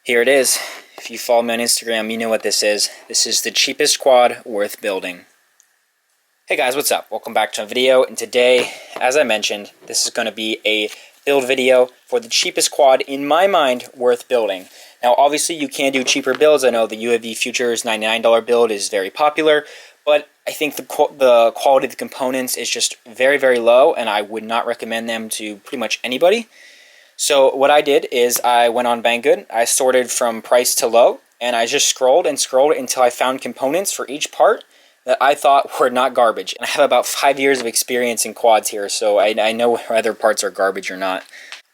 Here it is. If you follow me on Instagram, you know what this is. This is the cheapest quad worth building. Hey guys, what's up? Welcome back to a video, and today, as I mentioned, this is going to be a build video for the cheapest quad, in my mind, worth building. Now, obviously, you can do cheaper builds. I know the UAV Futures $99 build is very popular, but I think the quality of the components is just very, very low, and I would not recommend them to pretty much anybody. So what I did is I went on Banggood, I sorted from price to low, and I just scrolled and scrolled until I found components for each part that I thought were not garbage. And I have about 5 years of experience in quads here, so I know whether parts are garbage or not.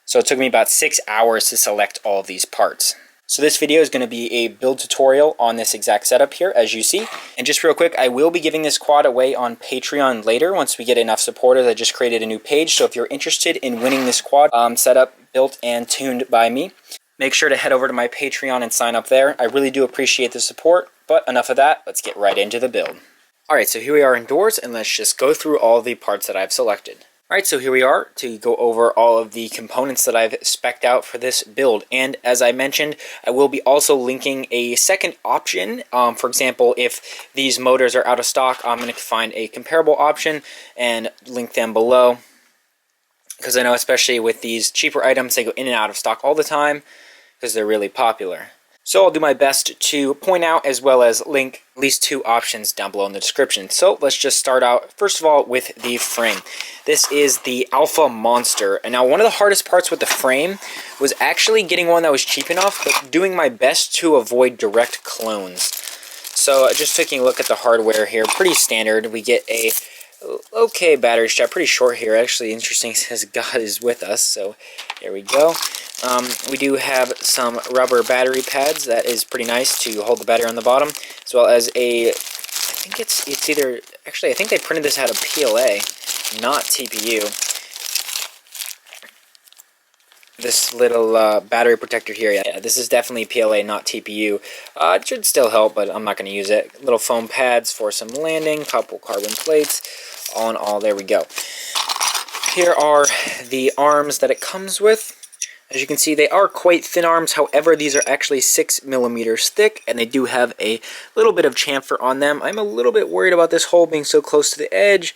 So it took me about 6 hours to select all of these parts. So this video is going to be a build tutorial on this exact setup here, as you see. And just real quick, I will be giving this quad away on Patreon later once we get enough supporters. I just created a new page, so if you're interested in winning this quad setup built and tuned by me, make sure to head over to my Patreon and sign up there. I really do appreciate the support, but enough of that, let's get right into the build. Alright, so here we are indoors, and let's just go through all the parts that I've selected. Alright, so here we are to go over all of the components that I've spec'd out for this build. And as I mentioned, I will be also linking a second option. For example, if these motors are out of stock, I'm going to find a comparable option and link them below. Because I know especially with these cheaper items, they go in and out of stock all the time because they're really popular. So I'll do my best to point out as well as link at least two options down below in the description. So let's just start out, first of all, with the frame. This is the Alpha Monster. And now one of the hardest parts with the frame was actually getting one that was cheap enough, but doing my best to avoid direct clones. So just taking a look at the hardware here, pretty standard. We get a okay battery strap, pretty short here. Actually, interesting, it says God is with us, so there we go. We do have some rubber battery pads. That is pretty nice to hold the battery on the bottom, as well as a, I think it's either, actually I think they printed this out of PLA, not TPU. This little battery protector here, yeah, this is definitely PLA, not TPU. It should still help, but I'm not going to use it. Little foam pads for some landing, couple carbon plates, all in all, there we go. Here are the arms that it comes with. As you can see, they are quite thin arms. However, these are actually 6 millimeters thick, and they do have a little bit of chamfer on them. I'm a little bit worried about this hole being so close to the edge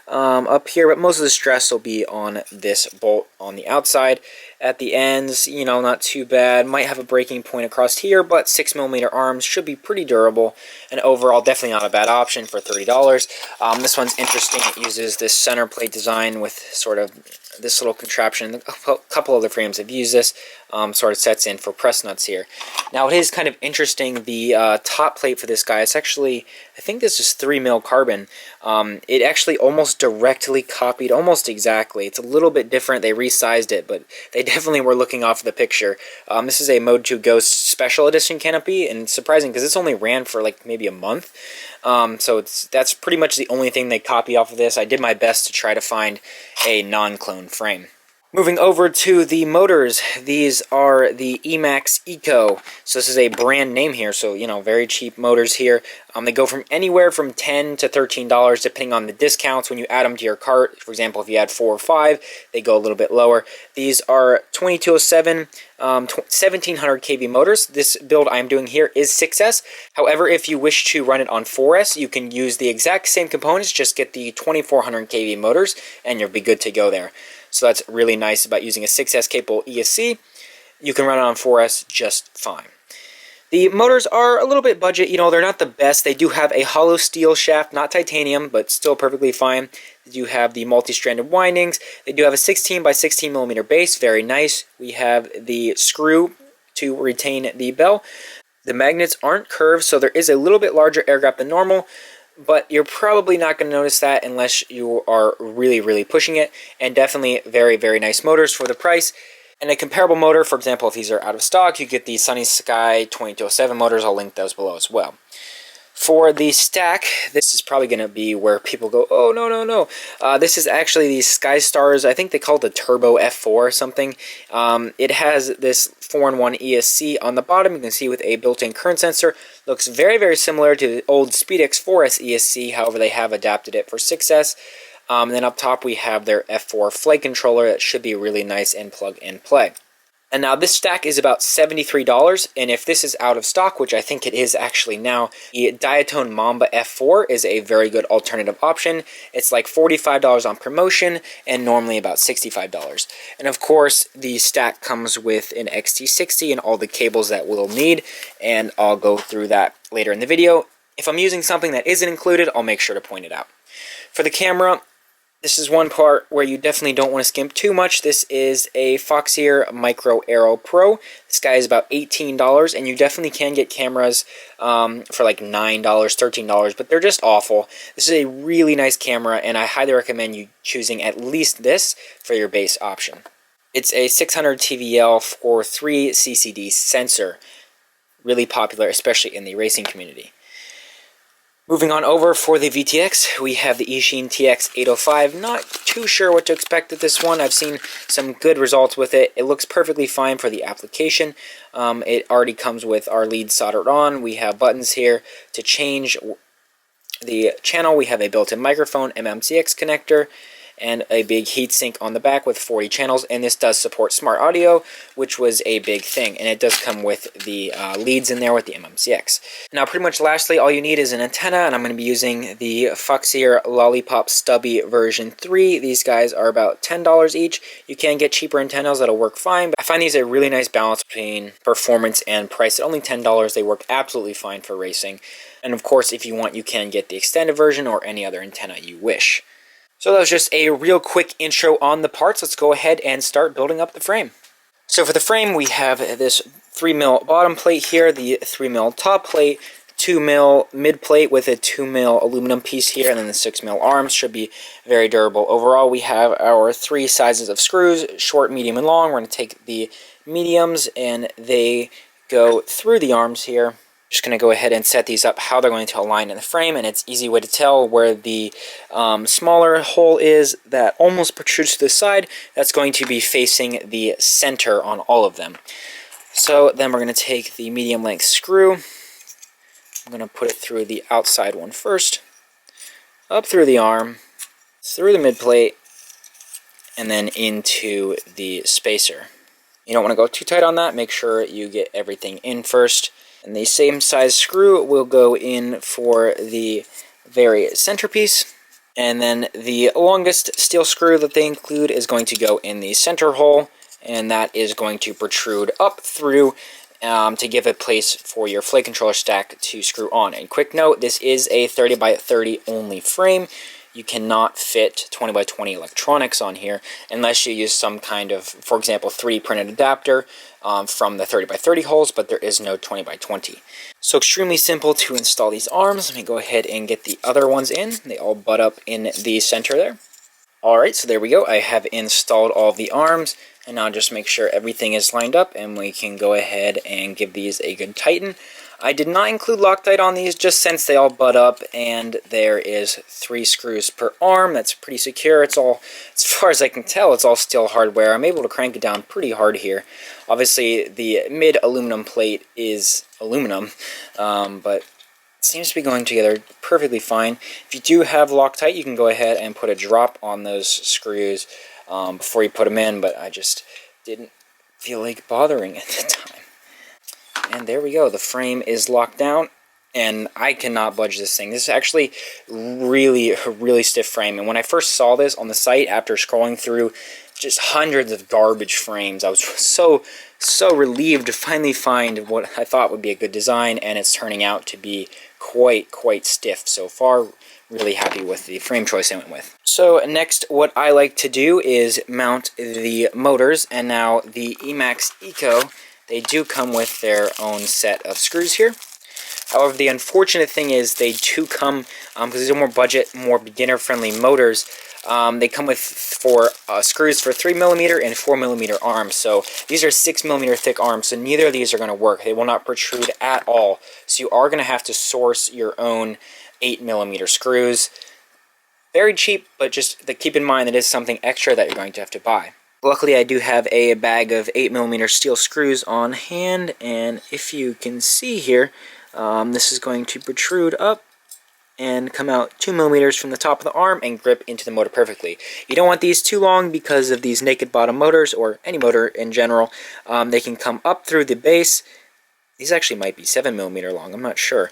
up here, but most of the stress will be on this bolt on the outside. At the ends, you know, not too bad. Might have a breaking point across here, but 6 millimeter arms should be pretty durable, and overall definitely not a bad option for $30. This one's interesting. It uses this center plate design with sort of this little contraption. A couple other frames have used this, sort of sets in for press nuts here. Now it is kind of interesting, the top plate for this guy, it's actually, I think this is 3 mil carbon. It actually almost directly copied, almost exactly. It's a little bit different, they resized it, but they definitely were looking off the picture. This is a Mode 2 Ghost Special Edition canopy, and it's surprising because this only ran for like maybe a month. So that's pretty much the only thing they copy off of this. I did my best to try to find a non-clone frame. Moving over to the motors, these are the Emax Eco. So this is a brand name here, so you know, very cheap motors here. They go from anywhere from $10 to $13 depending on the discounts when you add them to your cart. For example, if you add 4 or 5, they go a little bit lower. These are 2207 1700 kV motors. This build I'm doing here is 6S. However, if you wish to run it on 4S, you can use the exact same components, just get the 2400 kV motors, and you'll be good to go there. So that's really nice about using a 6S capable ESC. You can run it on 4S just fine. The motors are a little bit budget, you know, they're not the best. They do have a hollow steel shaft, not titanium, but still perfectly fine. They do have the multi-stranded windings. They do have a 16 by 16 millimeter base, very nice. We have the screw to retain the bell. The magnets aren't curved, so there is a little bit larger air gap than normal, but you're probably not going to notice that unless you are really, really pushing it. And definitely very, very nice motors for the price. And a comparable motor, for example, if these are out of stock, you get the Sunny Sky 2207 motors. I'll link those below as well. For the stack, this is probably going to be where people go, oh, no, no, no. This is actually the SkyStars, I think they call it the Turbo F4 or something. It has this 4-in-1 ESC on the bottom. You can see with a built-in current sensor. Looks very, very similar to the old SpeedX 4S ESC. However, they have adapted it for 6S. And then up top we have their F4 flight controller that should be really nice and plug and play. And now this stack is about $73, and if this is out of stock, which I think it is actually now, the Diatone Mamba F4 is a very good alternative option. It's like $45 on promotion, and normally about $65. And of course, the stack comes with an XT60 and all the cables that we'll need, and I'll go through that later in the video. If I'm using something that isn't included, I'll make sure to point it out. For the camera, this is one part where you definitely don't want to skimp too much. This is a Foxeer Micro Aero Pro. This guy is about $18, and you definitely can get cameras for like $9, $13, but they're just awful. This is a really nice camera, and I highly recommend you choosing at least this for your base option. It's a 600 TVL for 3 CCD sensor. Really popular, especially in the racing community. Moving on over for the VTX, we have the Eachine TX805. Not too sure what to expect with this one. I've seen some good results with it. It looks perfectly fine for the application. It already comes with our lead soldered on. We have buttons here to change the channel. We have a built-in microphone, MMCX connector, and a big heatsink on the back with 40 channels, and this does support smart audio, which was a big thing, and it does come with the leads in there with the MMCX. Now pretty much lastly, all you need is an antenna, and I'm going to be using the Foxeer Lollipop Stubby version 3. These guys are about $10 each. You can get cheaper antennas that'll work fine, but I find these a really nice balance between performance and price. At only $10, they work absolutely fine for racing, and of course if you want, you can get the extended version or any other antenna you wish. So that was just a real quick intro on the parts. Let's go ahead and start building up the frame. So for the frame, we have this 3mm bottom plate here, the 3mm top plate, 2mm mid plate with a 2mm aluminum piece here, and then the 6mm arms. Should be very durable. Overall, we have our 3 sizes of screws, short, medium, and long. We're going to take the mediums, and they go through the arms here. Just going to go ahead and set these up how they're going to align in the frame, and it's easy way to tell where the smaller hole is that almost protrudes to the side. That's going to be facing the center on all of them. So then we're going to take the medium length screw. I'm going to put it through the outside one first, up through the arm, through the mid plate, and then into the spacer. You don't want to go too tight on that. Make sure you get everything in first. And the same size screw will go in for the very centerpiece. And then the longest steel screw that they include is going to go in the center hole, and that is going to protrude up through to give a place for your flight controller stack to screw on. And quick note, this is a 30 by 30 only frame. You cannot fit 20 by 20 electronics on here unless you use some kind of, for example, 3D printed adapter from the 30 by 30 holes, but there is no 20 by 20. So extremely simple to install these arms. Let me go ahead and get the other ones in. They all butt up in the center there. Alright, so there we go. I have installed all the arms, and now just make sure everything is lined up, and we can go ahead and give these a good tighten. I did not include Loctite on these just since they all butt up, and there is 3 screws per arm. That's pretty secure. It's all, as far as I can tell, it's all steel hardware. I'm able to crank it down pretty hard here. Obviously, the mid aluminum plate is aluminum, but it seems to be going together perfectly fine. If you do have Loctite, you can go ahead and put a drop on those screws before you put them in, but I just didn't feel like bothering at the time. And there we go, the frame is locked down, and I cannot budge this thing. This is actually really stiff frame, and when I first saw this on the site after scrolling through just hundreds of garbage frames, I was so relieved to finally find what I thought would be a good design, and it's turning out to be quite stiff so far. Really happy with the frame choice I went with. So next, what I like to do is mount the motors, and now the Emax Eco, they do come with their own set of screws here. However, the unfortunate thing is they do come, because these are more budget, more beginner-friendly motors, they come with screws for 3mm and 4mm arms. So these are 6mm thick arms, so neither of these are going to work. They will not protrude at all. So you are going to have to source your own 8mm screws. Very cheap, but just keep in mind that is something extra that you're going to have to buy. Luckily, I do have a bag of 8mm steel screws on hand, and if you can see here, this is going to protrude up and come out 2 millimeters from the top of the arm and grip into the motor perfectly. You don't want these too long because of these naked bottom motors, or any motor in general. They can come up through the base. These actually might be 7 millimeter long, I'm not sure.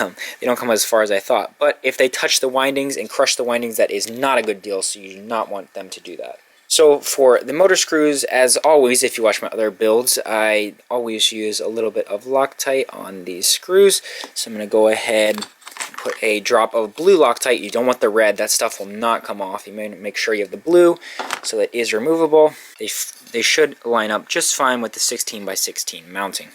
They don't come as far as I thought. But if they touch the windings and crush the windings, that is not a good deal, so you do not want them to do that. So for the motor screws, as always, if you watch my other builds, I always use a little bit of Loctite on these screws. So I'm going to go ahead and put a drop of blue Loctite. You don't want the red, that stuff will not come off. You may make sure you have the blue, so that is removable. They should line up just fine with the 16 by 16 mounting.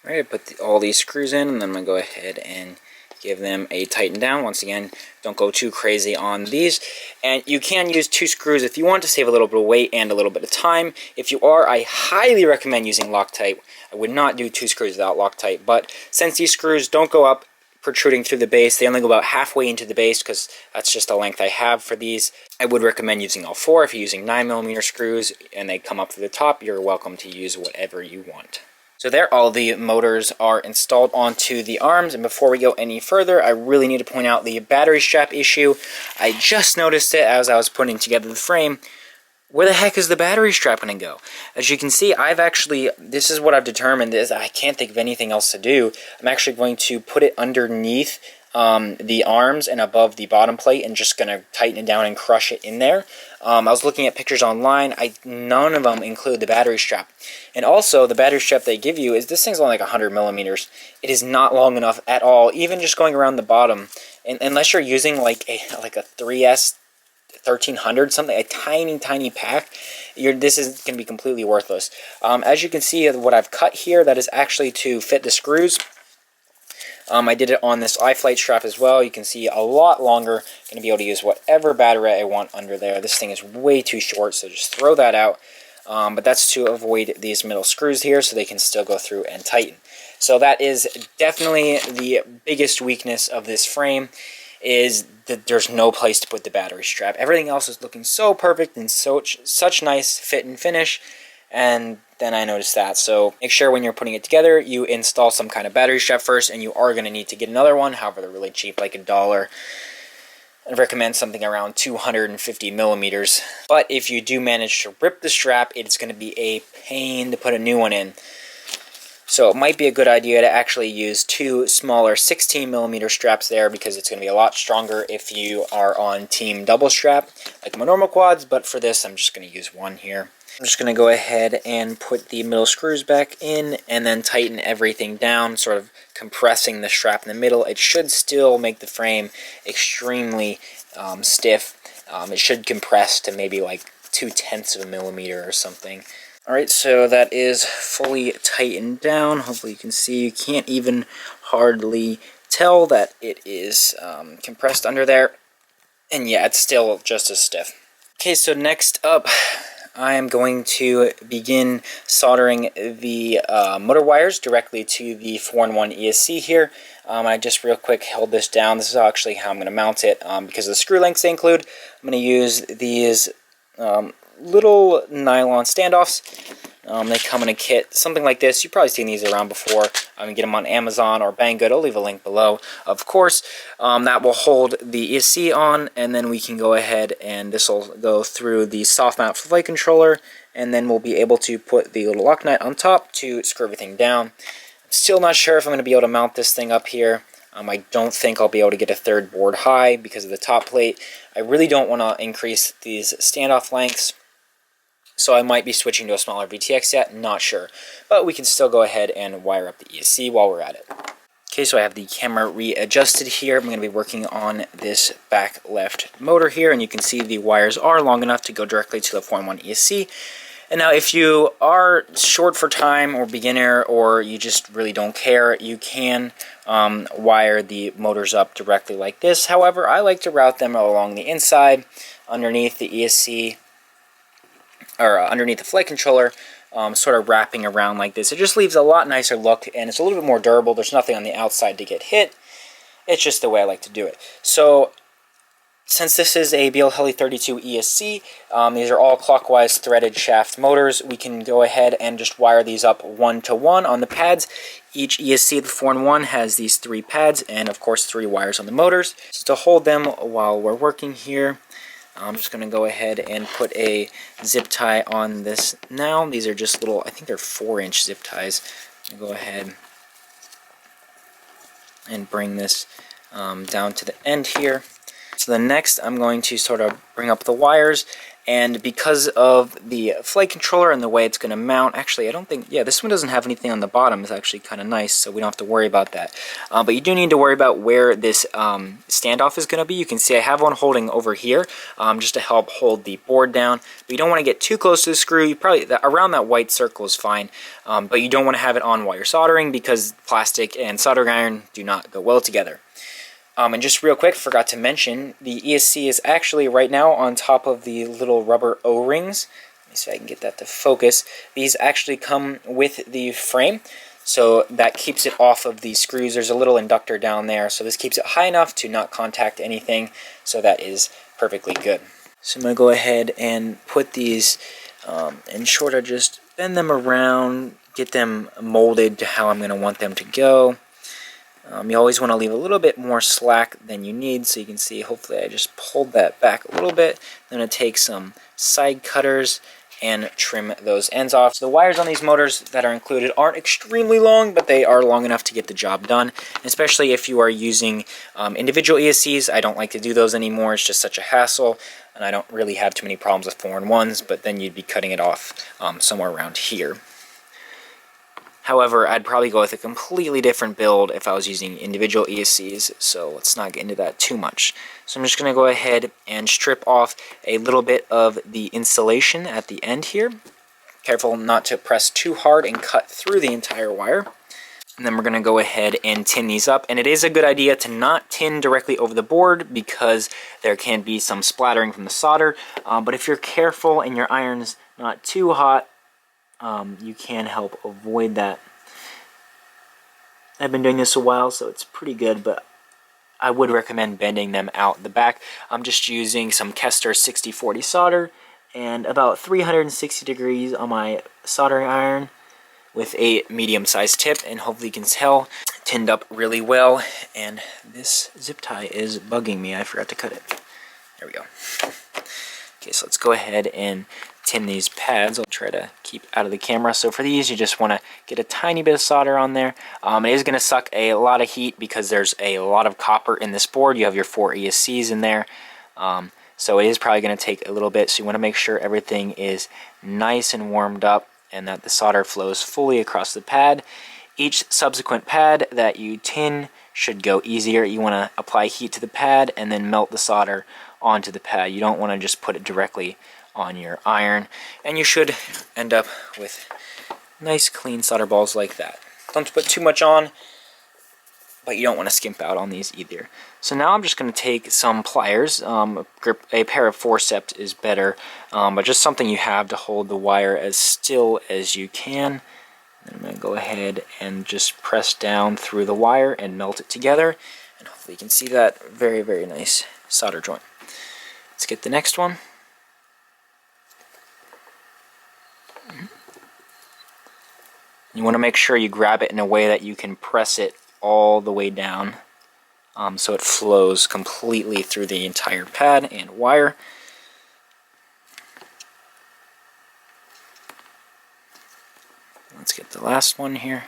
Alright, I put all these screws in, and then I'm going to go ahead and give them a tighten down. Once again, don't go too crazy on these. And you can use 2 screws if you want to save a little bit of weight and a little bit of time. If you are, I highly recommend using Loctite. I would not do 2 screws without Loctite, but since these screws don't go up protruding through the base, they only go about halfway into the base because that's just the length I have for these. I would recommend using all 4. If you're using 9 millimeter screws and they come up through the top, you're welcome to use whatever you want. So there, all the motors are installed onto the arms, and before we go any further, I really need to point out the battery strap issue. I just noticed it as I was putting together the frame. Where the heck is the battery strap going to go? As you can see, this is what I've determined, is I can't think of anything else to do. I'm actually going to put it underneath the arms and above the bottom plate, and just going to tighten it down and crush it in there. I was looking at pictures online. None of them include the battery strap. And also, the battery strap they give you this thing's only like 100 millimeters. It is not long enough at all, even just going around the bottom. And unless you're using like a 3S 1300, something, a tiny pack, this is going to be completely worthless. As you can see, what I've cut here, that is actually to fit the screws. I did it on this iFlight strap as well. You can see a lot longer. Going to be able to use whatever battery I want under there. This thing is way too short, so just throw that out. But that's to avoid these middle screws here, so they can still go through and tighten. So that is definitely the biggest weakness of this frame, is that there's no place to put the battery strap. Everything else is looking so perfect and such nice fit and finish, and then I noticed that. So make sure when you're putting it together, you install some kind of battery strap first, and you are going to need to get another one. However, they're really cheap, like $1. I recommend something around 250 millimeters. But if you do manage to rip the strap, it's going to be a pain to put a new one in. So it might be a good idea to actually use 2 smaller 16 millimeter straps there, because it's going to be a lot stronger if you are on team double strap, like my normal quads. But for this, I'm just going to use 1 here. I'm just going to go ahead and put the middle screws back in, and then tighten everything down, sort of compressing the strap in the middle. It should still make the frame extremely stiff. It should compress to maybe like 0.2 of a millimeter or something. Alright, so that is fully tightened down. Hopefully you can see. You can't even hardly tell that it is compressed under there. And yeah, it's still just as stiff. Okay, so next up, I am going to begin soldering the motor wires directly to the 4-in-1 ESC here. I just real quick held this down. This is actually how I'm going to mount it because of the screw lengths they include. I'm going to use these little nylon standoffs. They come in a kit, something like this. You've probably seen these around before. You can get them on Amazon or Banggood. I'll leave a link below, of course. That will hold the ESC on, and then we can go ahead and this will go through the soft mount flight controller, and then we'll be able to put the little lock nut on top to screw everything down. I'm still not sure if I'm going to be able to mount this thing up here. I don't think I'll be able to get a 3rd board high because of the top plate. I really don't want to increase these standoff lengths, so I might be switching to a smaller VTX set, not sure. But we can still go ahead and wire up the ESC while we're at it. Okay, so I have the camera readjusted here. I'm going to be working on this back left motor here, and you can see the wires are long enough to go directly to the 4-in-1 ESC. And now if you are short for time or beginner, or you just really don't care, you can wire the motors up directly like this. However, I like to route them along the inside, underneath the ESC, or underneath the flight controller, sort of wrapping around like this. It just leaves a lot nicer look, and it's a little bit more durable. There's nothing on the outside to get hit. It's just the way I like to do it. So Since this is a BL-Heli32 ESC, these are all clockwise threaded shaft motors. We can go ahead and just wire these up 1-to-1 on the pads. Each ESC, the 4-in-1, has these 3 pads and of course 3 wires on the motors. So to hold them while we're working here, I'm just going to go ahead and put a zip tie on this now. These are just little, I think they're 4-inch zip ties. I'm going to go ahead and bring this down to the end here. So the next, I'm going to sort of bring up the wires, and because of the flight controller and the way it's going to mount, actually I don't think, yeah, this one doesn't have anything on the bottom. It's actually kind of nice, so we don't have to worry about that. But you do need to worry about where this standoff is going to be. You can see I have one holding over here just to help hold the board down, but you don't want to get too close to the screw. You probably, around that white circle is fine, but you don't want to have it on while you're soldering because plastic and soldering iron do not go well together. And just real quick, forgot to mention, the ESC is actually right now on top of the little rubber O-rings. Let me see if I can get that to focus. These actually come with the frame, so that keeps it off of the screws. There's a little inductor down there, so this keeps it high enough to not contact anything, so that is perfectly good. So I'm going to go ahead and put these in short, I just bend them around, get them molded to how I'm going to want them to go. You always want to leave a little bit more slack than you need, so you can see hopefully I just pulled that back a little bit. I'm going to take some side cutters and trim those ends off. So the wires on these motors that are included aren't extremely long, but they are long enough to get the job done, especially if you are using individual ESCs. I don't like to do those anymore. It's just such a hassle, and I don't really have too many problems with 4-in-1s, but then you'd be cutting it off somewhere around here. However, I'd probably go with a completely different build if I was using individual ESCs, so let's not get into that too much. So I'm just going to go ahead and strip off a little bit of the insulation at the end here. Careful not to press too hard and cut through the entire wire. And then we're going to go ahead and tin these up. And it is a good idea to not tin directly over the board because there can be some splattering from the solder. But if you're careful and your iron's not too hot, you can help avoid that. I've been doing this a while, so it's pretty good, but I would recommend bending them out the back. I'm just using some Kester 6040 solder and about 360 degrees on my soldering iron with a medium-sized tip, and hopefully you can tell, tinned up really well. And this zip tie is bugging me. I forgot to cut it. There we go. Okay, so let's go ahead and tin these pads. I'll try to keep out of the camera. So for these, you just want to get a tiny bit of solder on there. It is going to suck a lot of heat because there's a lot of copper in this board. You have your 4 ESCs in there. So it is probably going to take a little bit. So you want to make sure everything is nice and warmed up and that the solder flows fully across the pad. Each subsequent pad that you tin should go easier. You want to apply heat to the pad and then melt the solder onto the pad. You don't want to just put it directly on your iron, and you should end up with nice clean solder balls like that. Don't put too much on, but you don't want to skimp out on these either. So now I'm just going to take some pliers. A pair of forceps is better, but just something you have to hold the wire as still as you can. And I'm going to go ahead and just press down through the wire and melt it together, and hopefully you can see that very, very nice solder joint. Let's get the next one. You want to make sure you grab it in a way that you can press it all the way down so it flows completely through the entire pad and wire. Let's get the last one here.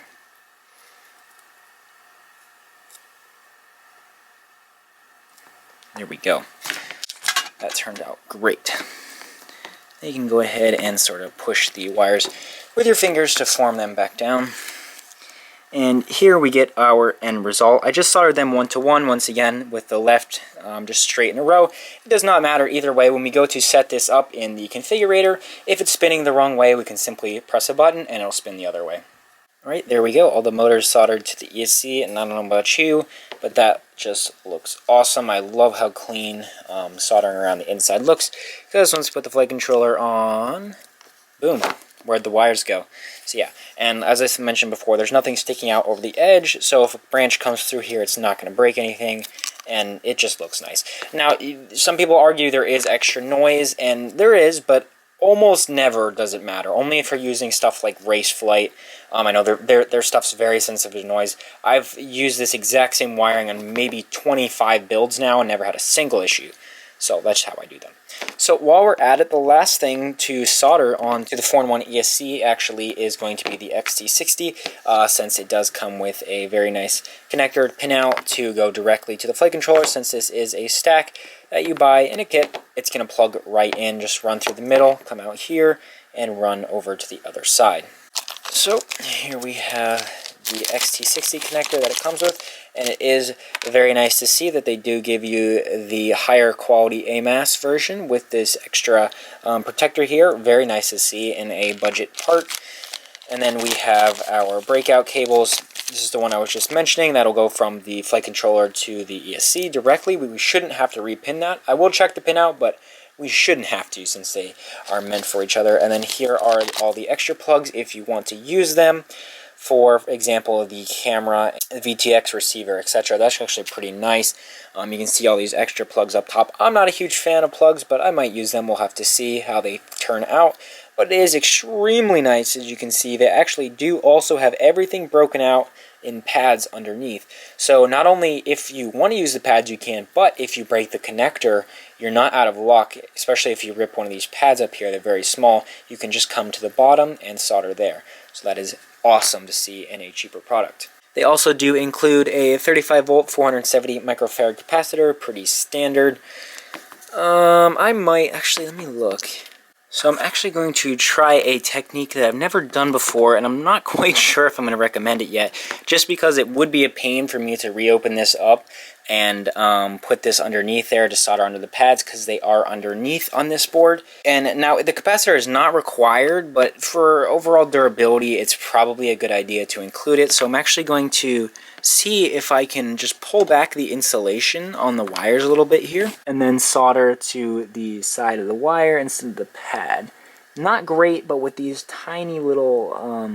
There we go. That turned out great. Then you can go ahead and sort of push the wires with your fingers to form them back down. And here we get our end result. I just soldered them 1-to-1 once again with the left just straight in a row. It does not matter either way. When we go to set this up in the configurator, if it's spinning the wrong way, we can simply press a button and it'll spin the other way. Alright, there we go. All the motors soldered to the ESC, and I don't know about you, but that just looks awesome. I love how clean soldering around the inside looks. Because once you put the flight controller on, boom, where'd the wires go? So yeah, and as I mentioned before, there's nothing sticking out over the edge, so if a branch comes through here, it's not going to break anything. and it just looks nice. Now, some people argue there is extra noise, and there is, but almost never does it matter. Only if you're using stuff like race flight. I know their stuff's very sensitive to noise. I've used this exact same wiring on maybe 25 builds now and never had a single issue. So that's how I do them. So while we're at it, the last thing to solder onto the 4-in-1 ESC actually is going to be the XT60, since it does come with a very nice connector pinout to go directly to the flight controller. Since this is a stack that you buy in a kit, it's going to plug right in, just run through the middle, come out here, and run over to the other side. So here we have the XT60 connector that it comes with, and it is very nice to see that they do give you the higher quality AMAS version with this extra protector here. Very nice to see in a budget part. And then we have our breakout cables. This is the one I was just mentioning. That'll go from the flight controller to the ESC directly. We shouldn't have to repin that. I will check the pin out, but we shouldn't have to since they are meant for each other. And then here are all the extra plugs if you want to use them. For example, the camera, VTX receiver, etc. That's actually pretty nice. You can see all these extra plugs up top. I'm not a huge fan of plugs, but I might use them. We'll have to see how they turn out. But it is extremely nice, as you can see. They actually do also have everything broken out in pads underneath. So not only if you want to use the pads you can, but if you break the connector, you're not out of luck, especially if you rip one of these pads up here. They're very small. You can just come to the bottom and solder there. So that is awesome to see in a cheaper product. They also do include a 35 volt 470 microfarad capacitor, pretty standard. I might actually, let me look. So I'm actually going to try a technique that I've never done before, and I'm not quite sure if I'm going to recommend it yet, just because it would be a pain for me to reopen this up and put this underneath there to solder onto the pads, because they are underneath on this board. And now the capacitor is not required, but for overall durability it's probably a good idea to include it. So I'm actually going to see if I can just pull back the insulation on the wires a little bit here and then solder to the side of the wire instead of the pad. Not great, but with these tiny little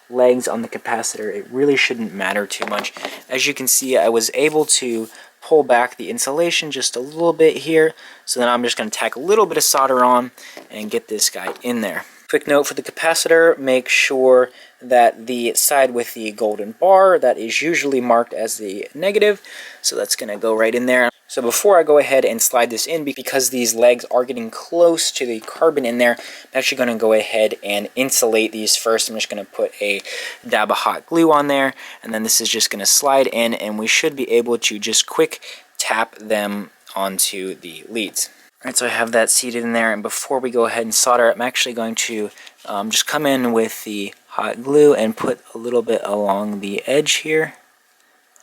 legs on the capacitor, it really shouldn't matter too much. As you can see, I was able to pull back the insulation just a little bit here, so then I'm just going to tack a little bit of solder on and get this guy in there. Quick note for the capacitor, make sure that the side with the golden bar, that is usually marked as the negative, so that's going to go right in there. So before I go ahead and slide this in, because these legs are getting close to the carbon in there, I'm actually going to go ahead and insulate these first. I'm just going to put a dab of hot glue on there, and then this is just going to slide in, and we should be able to just quick tap them onto the leads. Alright, so I have that seated in there, and before we go ahead and solder, I'm actually going to just come in with the hot glue and put a little bit along the edge here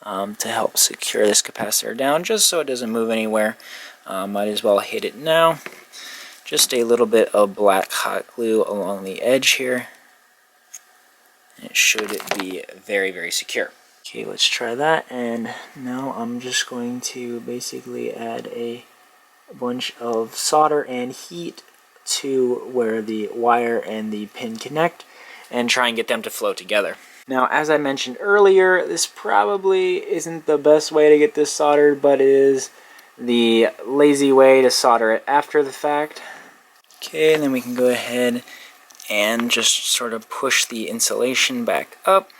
to help secure this capacitor down, just so it doesn't move anywhere. Might as well hit it now. Just a little bit of black hot glue along the edge here. It should be very, very secure. Okay, let's try that, and now I'm just going to basically add a bunch of solder and heat to where the wire and the pin connect and try and get them to flow together. Now, as I mentioned earlier, this probably isn't the best way to get this soldered, but it is the lazy way to solder it after the fact. Okay, and then we can go ahead and just sort of push the insulation back up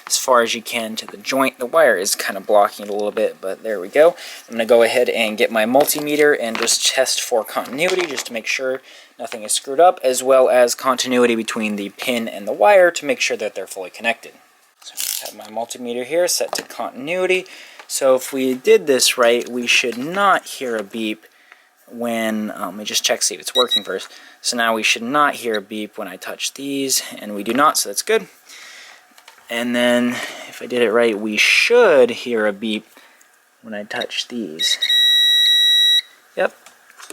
as far as you can to the joint. The wire is kind of blocking it a little bit, but there we go. I'm going to go ahead and get my multimeter and just test for continuity, just to make sure nothing is screwed up, as well as continuity between the pin and the wire to make sure that they're fully connected. So I have my multimeter here set to continuity. So if we did this right, we should not hear a beep when, let me just check, see if it's working first. So now we should not hear a beep when I touch these, and we do not, so that's good. And then, if I did it right, we should hear a beep when I touch these. Yep,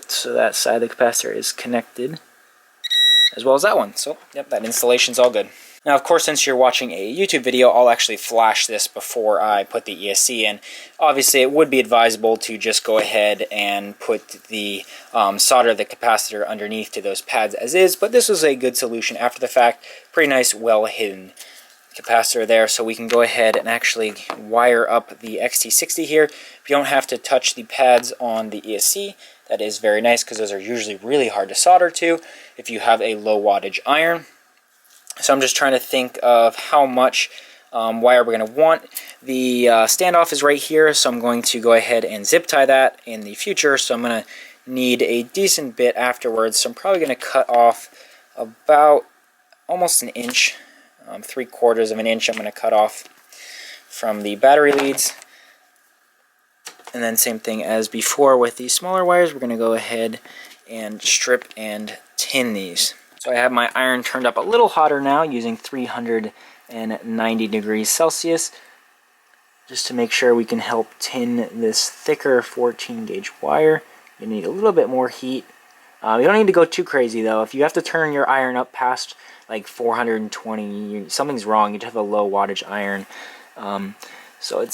so that side of the capacitor is connected, as well as that one. So, yep, that installation's all good. Now, of course, since you're watching a YouTube video, I'll actually flash this before I put the ESC in. Obviously, it would be advisable to just go ahead and put the solder the capacitor underneath to those pads as is, but this was a good solution after the fact. Pretty nice, well hidden capacitor there, so we can go ahead and actually wire up the XT60 here. If you don't have to touch the pads on the ESC, that is very nice because those are usually really hard to solder to if you have a low wattage iron. So I'm just trying to think of how much wire we're going to want. The standoff is right here, so I'm going to go ahead and zip tie that in the future. So I'm going to need a decent bit afterwards, so I'm probably going to cut off about almost an inch, 3/4 of an inch I'm going to cut off from the battery leads. And then same thing as before with these smaller wires, we're going to go ahead and strip and tin these. So I have my iron turned up a little hotter now using 390 degrees Celsius, just to make sure we can help tin this thicker 14 gauge wire. You need a little bit more heat. You don't need to go too crazy though. If you have to turn your iron up past like 420, something's wrong. You'd have a low wattage iron. So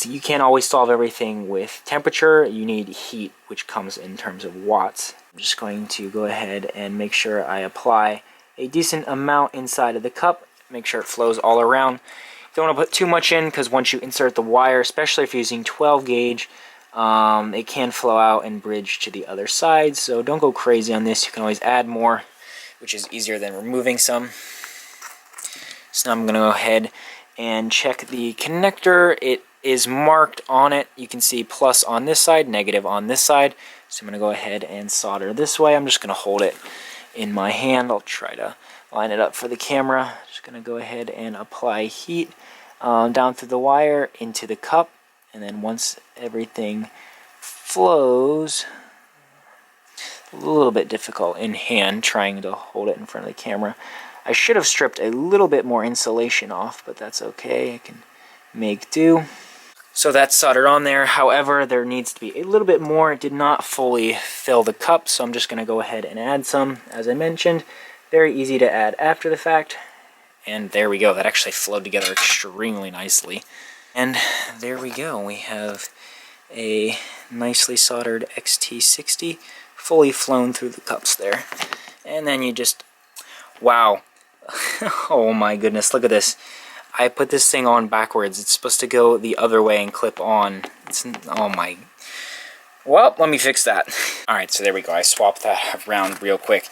you can't always solve everything with temperature. You need heat, which comes in terms of watts. I'm just going to go ahead and make sure I apply a decent amount inside of the cup. Make sure it flows all around. You don't want to put too much in because once you insert the wire, especially if you're using 12 gauge, it can flow out and bridge to the other side. So don't go crazy on this. You can always add more, which is easier than removing some. So now I'm going to go ahead and check the connector. It is marked on it. You can see plus on this side, negative on this side. So I'm going to go ahead and solder this way. I'm just going to hold it in my hand. I'll try to line it up for the camera. Just going to go ahead and apply heat down through the wire into the cup. And then once everything flows, a little bit difficult in hand trying to hold it in front of the camera. I should have stripped a little bit more insulation off, but that's okay. I can make do. So that's soldered on there. However, there needs to be a little bit more. It did not fully fill the cup, so I'm just going to go ahead and add some. As I mentioned, very easy to add after the fact. And there we go. That actually flowed together extremely nicely. And there we go. We have a nicely soldered XT60 fully flown through the cups there. And then you just, wow. Oh my goodness, look at this. I put this thing on backwards. It's supposed to go the other way and clip on. Oh my. Well, let me fix that. Alright, so there we go. I swapped that around real quick.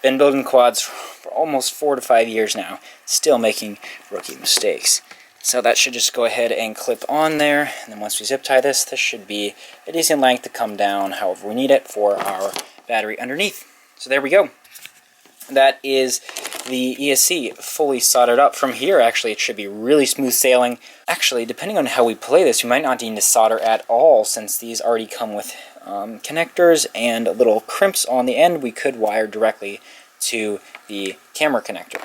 Been building quads for almost 4 to 5 years now. Still making rookie mistakes. So that should just go ahead and clip on there. And then once we zip tie this, this should be a decent length to come down however we need it for our battery underneath. So there we go. That is the ESC fully soldered up. From here, actually, it should be really smooth sailing. Actually, depending on how we play this, we might not need to solder at all, since these already come with connectors and little crimps on the end. We could wire directly to the camera connector.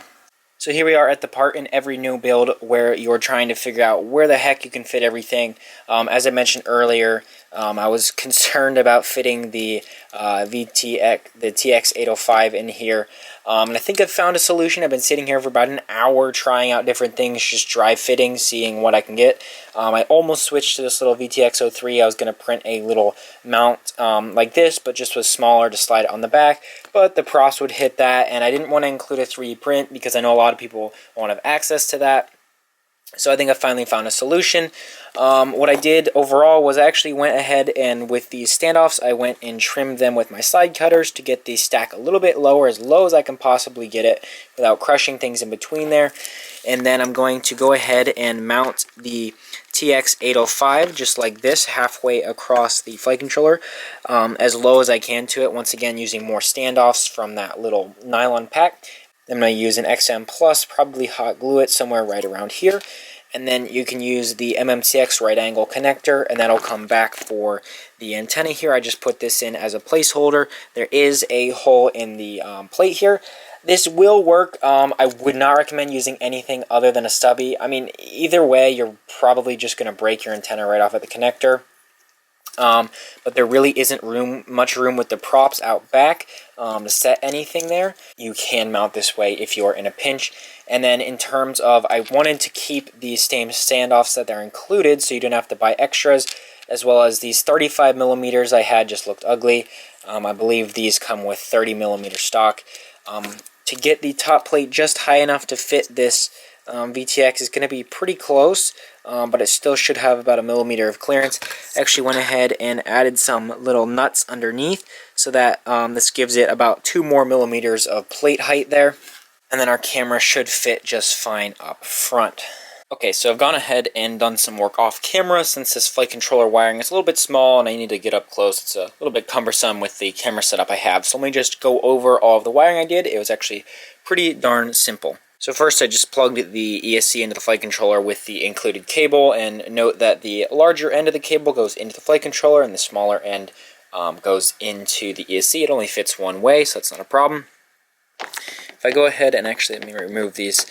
So here we are at the part in every new build where you're trying to figure out where the heck you can fit everything. As I mentioned earlier, I was concerned about fitting the TX805 in here. And I think I've found a solution. I've been sitting here for about an hour trying out different things, just dry fitting, seeing what I can get. I almost switched to this little VTX03. I was going to print a little mount like this, but just was smaller to slide it on the back. But the props would hit that, and I didn't want to include a 3D print because I know a lot of people won't have access to that. So I think I finally found a solution. What I did overall was I actually went ahead and with these standoffs, I went and trimmed them with my slide cutters to get the stack a little bit lower, as low as I can possibly get it without crushing things in between there. And then I'm going to go ahead and mount the TX805 just like this, halfway across the flight controller, as low as I can to it. Once again, using more standoffs from that little nylon pack. I'm going to use an XM Plus, probably hot glue it somewhere right around here. And then you can use the MMCX right angle connector, and that'll come back for the antenna here. I just put this in as a placeholder. There is a hole in the plate here. This will work. I would not recommend using anything other than a stubby. I mean, either way, you're probably just going to break your antenna right off at the connector. But there really isn't much room with the props out back to set anything there. You can mount this way if you're in a pinch. And then in terms of, I wanted to keep these same standoffs that they're included, so you don't have to buy extras, as well as these 35 millimeters I had just looked ugly. I believe these come with 30 millimeter stock. To get the top plate just high enough to fit this VTX is going to be pretty close, but it still should have about a millimeter of clearance. I actually went ahead and added some little nuts underneath so that this gives it about 2 more millimeters of plate height there. And then our camera should fit just fine up front. Okay, so I've gone ahead and done some work off camera since this flight controller wiring is a little bit small and I need to get up close. It's a little bit cumbersome with the camera setup I have. So let me just go over all of the wiring I did. It was actually pretty darn simple. So first I just plugged the ESC into the flight controller with the included cable, and note that the larger end of the cable goes into the flight controller and the smaller end goes into the ESC. It only fits one way, so that's not a problem. If I go ahead and actually let me remove these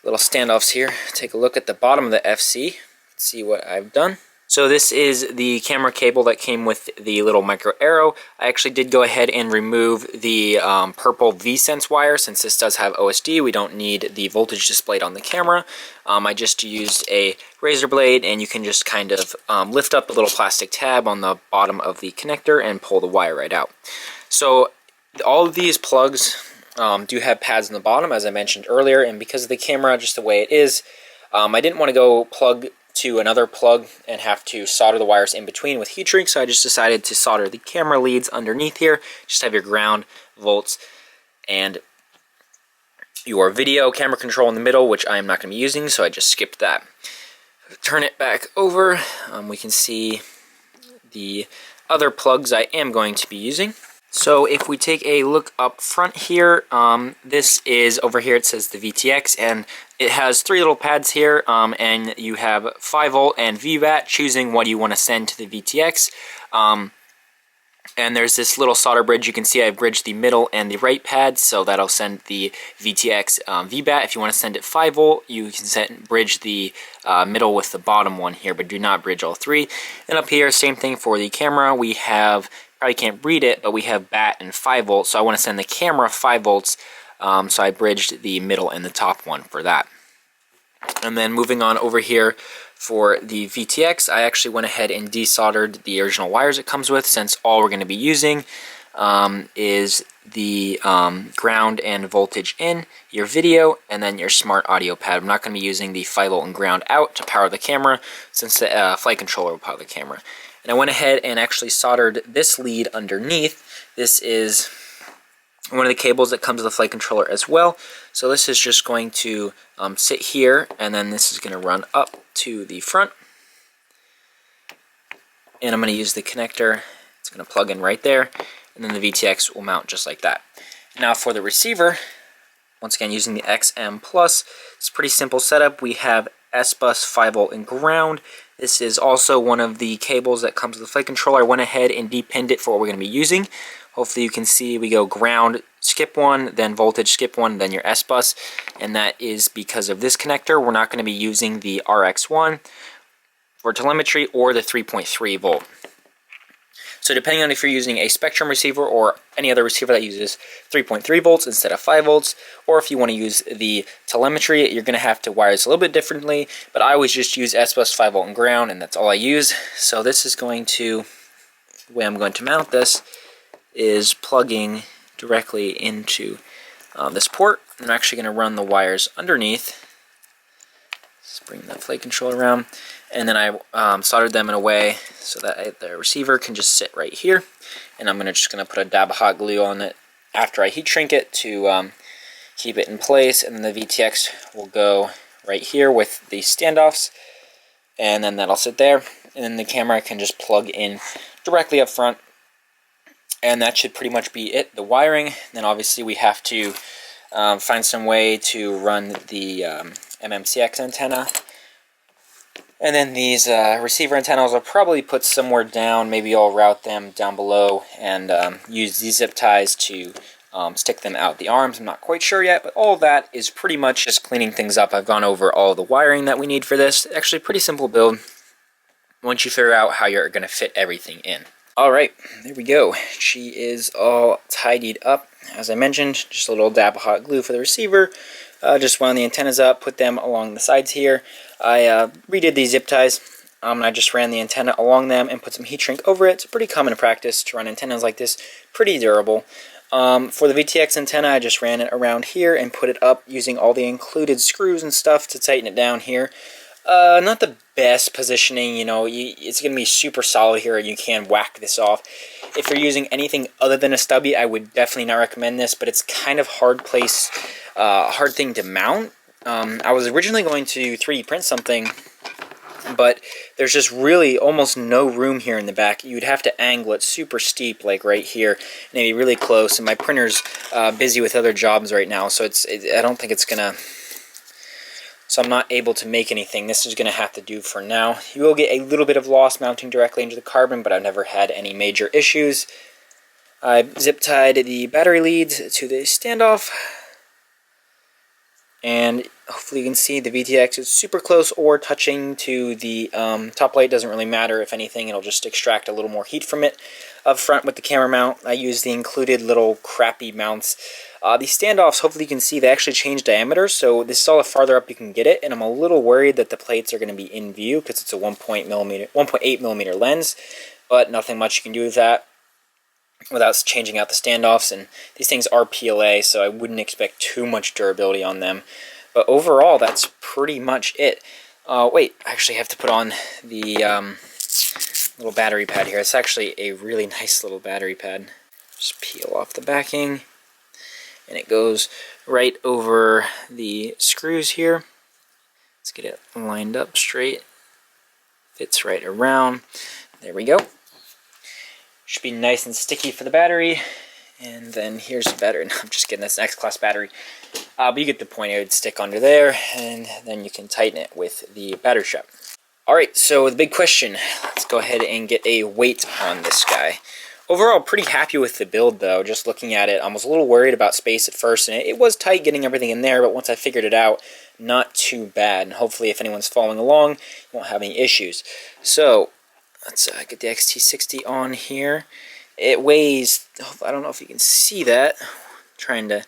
little standoffs here, take a look at the bottom of the FC, see what I've done. So this is the camera cable that came with the little micro arrow. I actually did go ahead and remove the purple V-Sense wire. Since this does have OSD, we don't need the voltage displayed on the camera. I just used a razor blade, and you can just kind of lift up the little plastic tab on the bottom of the connector and pull the wire right out. So all of these plugs do have pads on the bottom, as I mentioned earlier, and because of the camera just the way it is, I didn't want to go plug to another plug and have to solder the wires in between with heat shrink, so I just decided to solder the camera leads underneath here. Just have your ground, volts, and your video camera control in the middle, which I am not going to be using, so I just skipped that. Turn it back over. We can see the other plugs I am going to be using. So if we take a look up front here, this is over here, it says the VTX, and it has 3 little pads here, and you have 5 volt and VBAT, choosing what you want to send to the VTX. And there's this little solder bridge. You can see I bridged the middle and the right pad, so that'll send the VTX VBAT. If you want to send it 5 volt, you can bridge the middle with the bottom one here, but do not bridge all 3. And up here, same thing for the camera. We have, probably can't read it, but we have BAT and 5 volts, so I want to send the camera 5 volts, so I bridged the middle and the top one for that. And then moving on over here for the VTX, I actually went ahead and desoldered the original wires it comes with, since all we're going to be using is the ground and voltage in, your video, and then your smart audio pad. I'm not going to be using the 5 volt and ground out to power the camera, since the flight controller will power the camera. And I went ahead and actually soldered this lead underneath. This is one of the cables that comes with the flight controller as well. So this is just going to sit here, and then this is going to run up to the front. And I'm going to use the connector. It's going to plug in right there, and then the VTX will mount just like that. Now for the receiver, once again using the XM Plus, it's a pretty simple setup. We have S-Bus 5 volt and ground. This is also one of the cables that comes with the flight controller. I went ahead and depinned it for what we're going to be using. Hopefully you can see we go ground, skip one, then voltage, skip one, then your S-Bus. And that is because of this connector. We're not going to be using the RX1 for telemetry or the 3.3 volt. So depending on if you're using a Spectrum receiver or any other receiver that uses 3.3 volts instead of 5 volts, or if you want to use the telemetry, you're going to have to wire this a little bit differently, but I always just use S-Bus 5 volt and ground, and that's all I use. So this is going to, the way I'm going to mount this is plugging directly into this port. I'm actually going to run the wires underneath. Just bring the flight controller around. And then I soldered them in a way so that the receiver can just sit right here. And I'm just going to put a dab of hot glue on it after I heat shrink it to keep it in place. And then the VTX will go right here with the standoffs. And then that'll sit there. And then the camera can just plug in directly up front. And that should pretty much be it, the wiring. Then obviously we have to find some way to run the MMCX antenna. And then these receiver antennas I'll probably put somewhere down. Maybe I'll route them down below and use these zip ties to stick them out the arms. I'm not quite sure yet, but all of that is pretty much just cleaning things up. I've gone over all the wiring that we need for this. Actually, pretty simple build once you figure out how you're going to fit everything in. Alright, there we go. She is all tidied up. As I mentioned, just a little dab of hot glue for the receiver. Just wound the antennas up, put them along the sides here. I redid these zip ties. I just ran the antenna along them and put some heat shrink over it. It's pretty common practice to run antennas like this. Pretty durable. For the VTX antenna, I just ran it around here and put it up using all the included screws and stuff to tighten it down here. Not the best positioning, you know, it's going to be super solid here. You can whack this off. If you're using anything other than a stubby, I would definitely not recommend this, but it's kind of hard thing to mount. I was originally going to 3D print something, but there's just really almost no room here in the back. You'd have to angle it super steep, like right here, and it'd be really close, and my printer's busy with other jobs right now, so I don't think it's gonna... So I'm not able to make anything. This is going to have to do for now. You will get a little bit of loss mounting directly into the carbon, but I've never had any major issues. I zip-tied the battery leads to the standoff. And hopefully you can see the VTX is super close or touching to the top plate. Doesn't really matter. If anything, it'll just extract a little more heat from it. Up front with the camera mount, I use the included little crappy mounts. These standoffs, hopefully you can see, they actually change diameter, so this is all the farther up you can get it, and I'm a little worried that the plates are going to be in view because it's a 1.8 millimeter lens, but nothing much you can do with that without changing out the standoffs, and these things are PLA, so I wouldn't expect too much durability on them. But overall, that's pretty much it. Wait, I actually have to put on the little battery pad here. It's actually a really nice little battery pad. Just peel off the backing. And it goes right over the screws here. Let's get it lined up straight. Fits right around. There we go. Should be nice and sticky for the battery. And then here's the battery. No, I'm just kidding, that's an X-Class battery. But you get the point. It would stick under there, and then you can tighten it with the battery strap. Alright, so the big question. Let's go ahead and get a weight on this guy. Overall, pretty happy with the build, though. Just looking at it, I was a little worried about space at first, and it was tight getting everything in there, but once I figured it out, not too bad. And hopefully, if anyone's following along, you won't have any issues. So, let's get the XT60 on here. It weighs, I don't know if you can see that. I'm trying to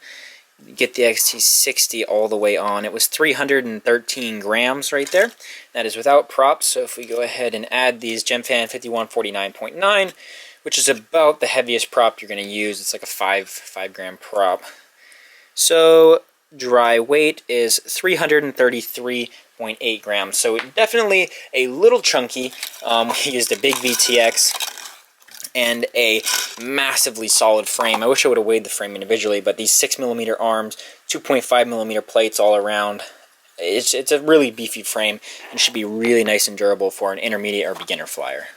get the XT60 all the way on. It was 313 grams right there. That is without props, so if we go ahead and add these GemFan 5149.9, which is about the heaviest prop you're going to use. It's like a 5 gram prop. So dry weight is 333.8 grams. So definitely a little chunky. We used a big VTX and a massively solid frame. I wish I would have weighed the frame individually, but these 6mm arms, 2.5mm plates all around. It's a really beefy frame and should be really nice and durable for an intermediate or beginner flyer.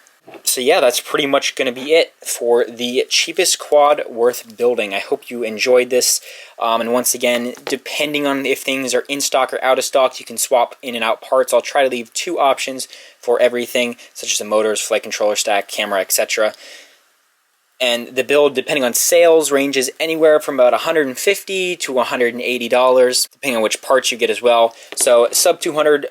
So yeah, that's pretty much going to be it for the cheapest quad worth building. I hope you enjoyed this. And once again, depending on if things are in stock or out of stock, you can swap in and out parts. I'll try to leave 2 options for everything, such as the motors, flight controller stack, camera, etc. And the build, depending on sales, ranges anywhere from about $150 to $180, depending on which parts you get as well. So sub $200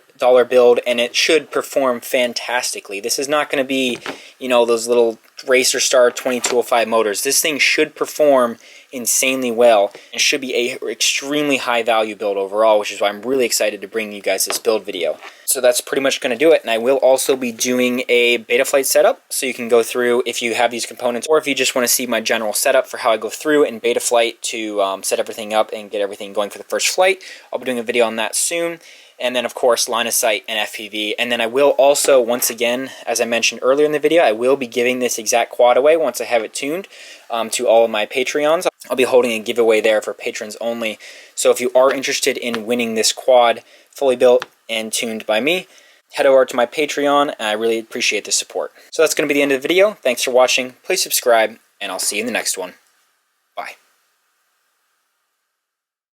build, and it should perform fantastically. This is not going to be, you know, those little Racer Star 2205 motors. This thing should perform insanely well and should be a extremely high value build overall, which is why I'm really excited to bring you guys this build video. So that's pretty much going to do it, and I will also be doing a Betaflight setup, so you can go through if you have these components, or if you just want to see my general setup for how I go through in Betaflight to set everything up and get everything going for the first flight. I'll be doing a video on that soon. And then, of course, line of sight and FPV. And then I will also, once again, as I mentioned earlier in the video, I will be giving this exact quad away once I have it tuned to all of my Patreons. I'll be holding a giveaway there for patrons only. So if you are interested in winning this quad fully built and tuned by me, head over to my Patreon, and I really appreciate the support. So that's going to be the end of the video. Thanks for watching. Please subscribe, and I'll see you in the next one. Bye.